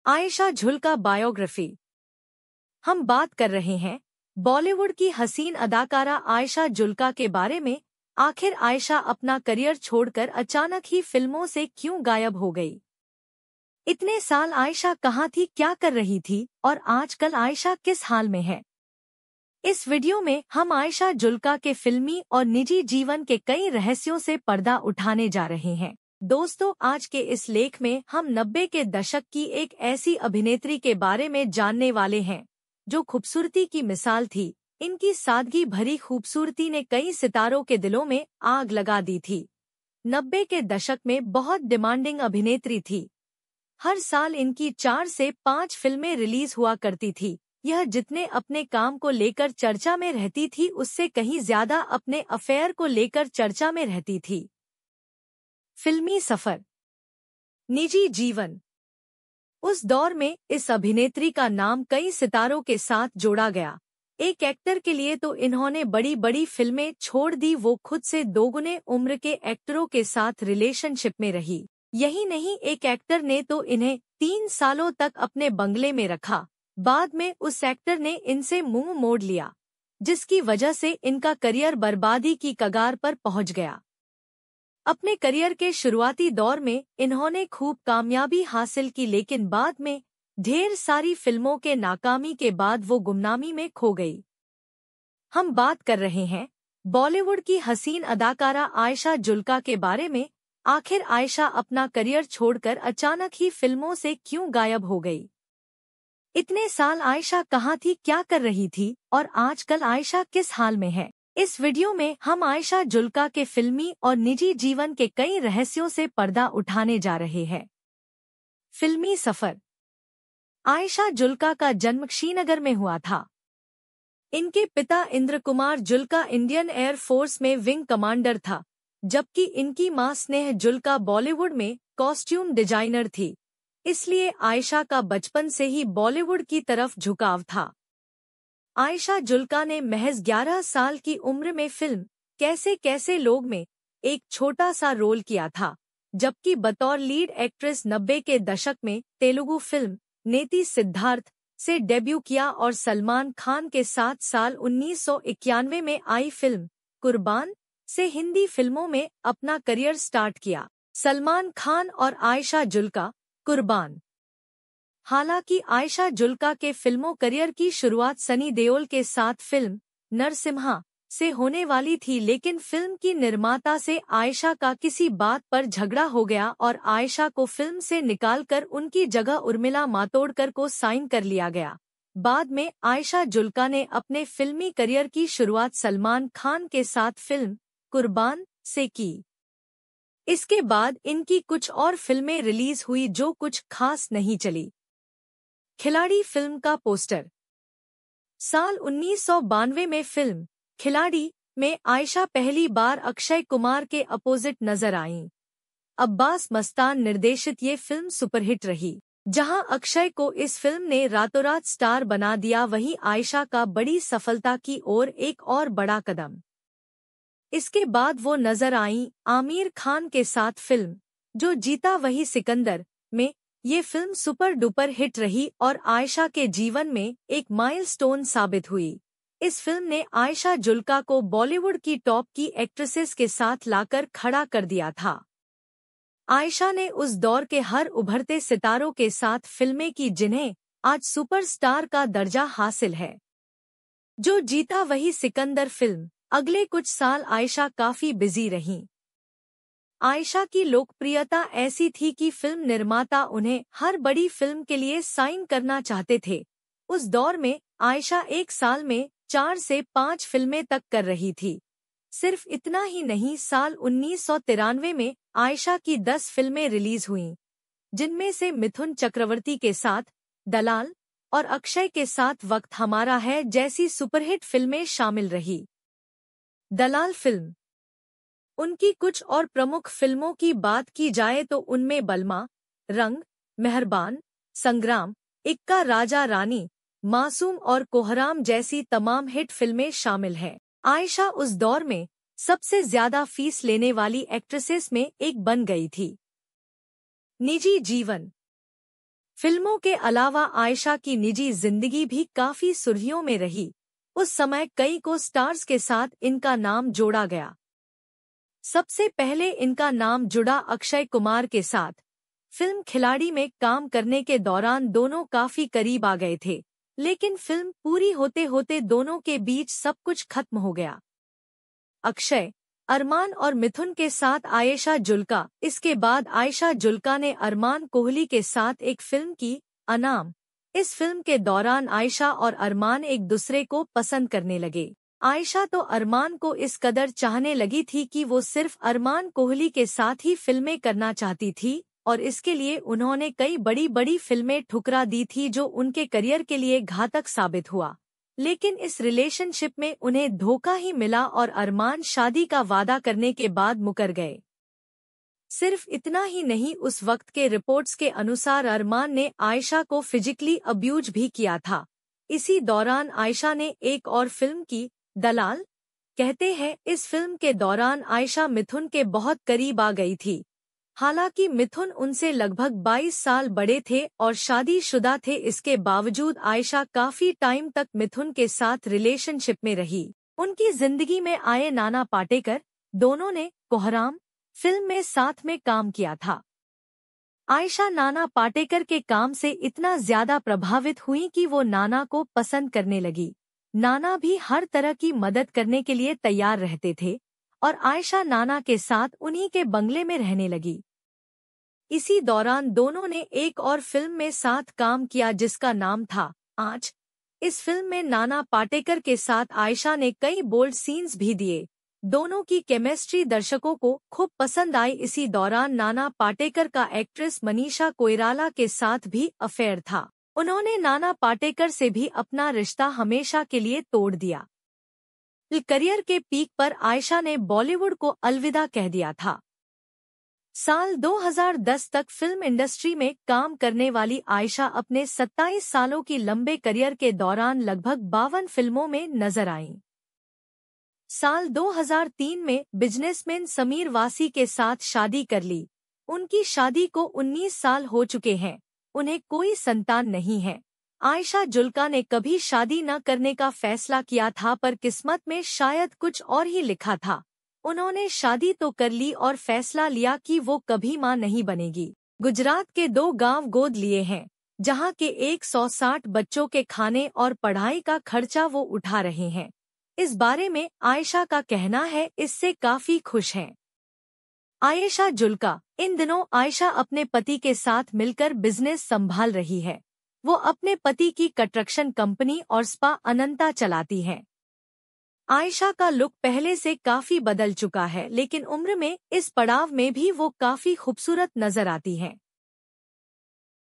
Ayesha Julka biography. हम बात कर रहे हैं बॉलीवुड की हसीन अदाकारा आयशा जुल्का के बारे में। आखिर आयशा अपना करियर छोड़कर अचानक ही फिल्मों से क्यों गायब हो गई? इतने साल आयशा कहाँ थी, क्या कर रही थी और आजकल आयशा किस हाल में है? इस वीडियो में हम आयशा जुल्का के फिल्मी और निजी जीवन के कई रहस्यों से पर्दा उठाने जा रहे हैं। दोस्तों, आज के इस लेख में हम 90 के दशक की एक ऐसी अभिनेत्री के बारे में जानने वाले हैं जो खूबसूरती की मिसाल थी। इनकी सादगी भरी खूबसूरती ने कई सितारों के दिलों में आग लगा दी थी। 90 के दशक में बहुत डिमांडिंग अभिनेत्री थी। हर साल इनकी 4 से 5 फिल्में रिलीज हुआ करती थी। यह जितने अपने काम को लेकर चर्चा में रहती थी, उससे कहीं ज्यादा अपने अफेयर को लेकर चर्चा में रहती थी। फिल्मी सफर, निजी जीवन। उस दौर में इस अभिनेत्री का नाम कई सितारों के साथ जोड़ा गया। एक एक्टर के लिए तो इन्होंने बड़ी बड़ी फिल्में छोड़ दी, वो खुद से दोगुने उम्र के एक्टरों के साथ रिलेशनशिप में रही। यही नहीं, एक एक्टर ने तो इन्हें 3 सालों तक अपने बंगले में रखा। बाद में उस एक्टर ने इनसे मुंह मोड़ लिया, जिसकी वजह से इनका करियर बर्बादी की कगार पर पहुंच गया। अपने करियर के शुरुआती दौर में इन्होंने खूब कामयाबी हासिल की, लेकिन बाद में ढेर सारी फिल्मों के नाकामी के बाद वो गुमनामी में खो गई। हम बात कर रहे हैं बॉलीवुड की हसीन अदाकारा आयशा जुल्का के बारे में। आखिर आयशा अपना करियर छोड़कर अचानक ही फिल्मों से क्यों गायब हो गई? इतने साल आयशा कहाँ थी, क्या कर रही थी और आजकल आयशा किस हाल में है? इस वीडियो में हम आयशा जुल्का के फिल्मी और निजी जीवन के कई रहस्यों से पर्दा उठाने जा रहे हैं। फिल्मी सफर। आयशा जुल्का का जन्म श्रीनगर में हुआ था। इनके पिता Indra Kumar Julka Indian air force में विंग कमांडर था, जबकि इनकी मां स्नेह जुल्का बॉलीवुड में कॉस्ट्यूम डिजाइनर थी। इसलिए आयशा का बचपन से ही बॉलीवुड की तरफ झुकाव था। आयशा जुल्का ने महज 11 साल की उम्र में फिल्म कैसे कैसे लोग में एक छोटा सा रोल किया था, जबकि बतौर लीड एक्ट्रेस 90 के दशक में तेलुगु फिल्म नेती सिद्धार्थ से डेब्यू किया और सलमान खान के साथ साल 1991 में आई फिल्म कुर्बान से हिंदी फिल्मों में अपना करियर स्टार्ट किया। सलमान खान और आयशा जुल्का, कुर्बान। हालांकि आयशा जुल्का के फिल्मों करियर की शुरुआत सनी देओल के साथ फिल्म नरसिम्हा से होने वाली थी, लेकिन फिल्म की निर्माता से आयशा का किसी बात पर झगड़ा हो गया और आयशा को फिल्म से निकालकर उनकी जगह उर्मिला मातोंडकर को साइन कर लिया गया। बाद में आयशा जुल्का ने अपने फिल्मी करियर की शुरुआत सलमान खान के साथ फिल्म कुर्बान से की। इसके बाद इनकी कुछ और फिल्में रिलीज हुई जो कुछ खास नहीं चली। खिलाड़ी फिल्म का पोस्टर। साल 1992 में फिल्म खिलाड़ी में आयशा पहली बार अक्षय कुमार के अपोजिट नजर आईं। अब्बास मस्तान निर्देशित ये फिल्म सुपरहिट रही। जहां अक्षय को इस फिल्म ने रातों रात स्टार बना दिया, वहीं आयशा का बड़ी सफलता की ओर एक और बड़ा कदम। इसके बाद वो नजर आईं आमिर खान के साथ फिल्म जो जीता वही सिकंदर में। ये फिल्म सुपर डुपर हिट रही और आयशा के जीवन में एक माइलस्टोन साबित हुई। इस फिल्म ने आयशा जुल्का को बॉलीवुड की टॉप की एक्ट्रेसेस के साथ लाकर खड़ा कर दिया था। आयशा ने उस दौर के हर उभरते सितारों के साथ फिल्में की जिन्हें आज सुपरस्टार का दर्जा हासिल है। जो जीता वही सिकंदर फिल्म। अगले कुछ साल आयशा काफी बिजी रहीं। आयशा की लोकप्रियता ऐसी थी कि फिल्म निर्माता उन्हें हर बड़ी फिल्म के लिए साइन करना चाहते थे। उस दौर में आयशा एक साल में 4 से 5 फिल्में तक कर रही थी। सिर्फ इतना ही नहीं, साल 1993 में आयशा की 10 फिल्में रिलीज हुईं, जिनमें से मिथुन चक्रवर्ती के साथ दलाल और अक्षय के साथ वक्त हमारा है जैसी सुपरहिट फिल्में शामिल रही। दलाल फिल्म। उनकी कुछ और प्रमुख फिल्मों की बात की जाए तो उनमें बलमा, रंग, मेहरबान, संग्राम, इक्का राजा रानी, मासूम और कोहराम जैसी तमाम हिट फिल्में शामिल हैं। आयशा उस दौर में सबसे ज्यादा फीस लेने वाली एक्ट्रेसेस में एक बन गई थी। निजी जीवन। फिल्मों के अलावा आयशा की निजी जिंदगी भी काफी सुर्खियों में रही। उस समय कई को स्टार्स के साथ इनका नाम जोड़ा गया। सबसे पहले इनका नाम जुड़ा अक्षय कुमार के साथ। फिल्म खिलाड़ी में काम करने के दौरान दोनों काफी करीब आ गए थे, लेकिन फिल्म पूरी होते होते दोनों के बीच सब कुछ खत्म हो गया। अक्षय, अरमान और मिथुन के साथ आयशा जुल्का। इसके बाद आयशा जुल्का ने अरमान कोहली के साथ एक फिल्म की, अनाम। इस फिल्म के दौरान आयशा और अरमान एक दूसरे को पसंद करने लगे। आयशा तो अरमान को इस कदर चाहने लगी थी कि वो सिर्फ अरमान कोहली के साथ ही फिल्में करना चाहती थी, और इसके लिए उन्होंने कई बड़ी बड़ी फिल्में ठुकरा दी थी जो उनके करियर के लिए घातक साबित हुआ। लेकिन इस रिलेशनशिप में उन्हें धोखा ही मिला और अरमान शादी का वादा करने के बाद मुकर गए। सिर्फ इतना ही नहीं, उस वक्त के रिपोर्ट्स के अनुसार अरमान ने आयशा को फिजिकली अब्यूज भी किया था। इसी दौरान आयशा ने एक और फिल्म की, दलाल। कहते हैं इस फिल्म के दौरान आयशा मिथुन के बहुत करीब आ गई थी। हालांकि मिथुन उनसे लगभग 22 साल बड़े थे और शादीशुदा थे। इसके बावजूद आयशा काफी टाइम तक मिथुन के साथ रिलेशनशिप में रही। उनकी जिंदगी में आए नाना पाटेकर, दोनों ने कोहराम फिल्म में साथ में काम किया था। आयशा नाना पाटेकर के काम से इतना ज्यादा प्रभावित हुई कि वो नाना को पसंद करने लगी। नाना भी हर तरह की मदद करने के लिए तैयार रहते थे और आयशा नाना के साथ उन्हीं के बंगले में रहने लगी। इसी दौरान दोनों ने एक और फिल्म में साथ काम किया जिसका नाम था आँच। इस फिल्म में नाना पाटेकर के साथ आयशा ने कई बोल्ड सीन्स भी दिए। दोनों की केमिस्ट्री दर्शकों को खूब पसंद आई। इसी दौरान नाना पाटेकर का एक्ट्रेस मनीषा कोइराला के साथ भी अफेयर था। उन्होंने नाना पाटेकर से भी अपना रिश्ता हमेशा के लिए तोड़ दिया। करियर के पीक पर आयशा ने बॉलीवुड को अलविदा कह दिया था। साल 2010 तक फिल्म इंडस्ट्री में काम करने वाली आयशा अपने 27 सालों की लंबे करियर के दौरान लगभग 52 फिल्मों में नजर आईं। साल 2003 में बिजनेसमैन समीर वासी के साथ शादी कर ली। उनकी शादी को 19 साल हो चुके हैं। उन्हें कोई संतान नहीं है। आयशा जुल्का ने कभी शादी न करने का फैसला किया था, पर किस्मत में शायद कुछ और ही लिखा था। उन्होंने शादी तो कर ली और फैसला लिया कि वो कभी मां नहीं बनेगी। गुजरात के 2 गांव गोद लिए हैं, जहां के 160 बच्चों के खाने और पढ़ाई का खर्चा वो उठा रहे हैं। इस बारे में आयशा का कहना है, इससे काफी खुश हैं। आयशा जुल्का। इन दिनों आयशा अपने पति के साथ मिलकर बिजनेस संभाल रही है। वो अपने पति की कंस्ट्रक्शन कंपनी और स्पा अनंता चलाती हैं। आयशा का लुक पहले से काफी बदल चुका है, लेकिन उम्र में इस पड़ाव में भी वो काफी खूबसूरत नजर आती हैं।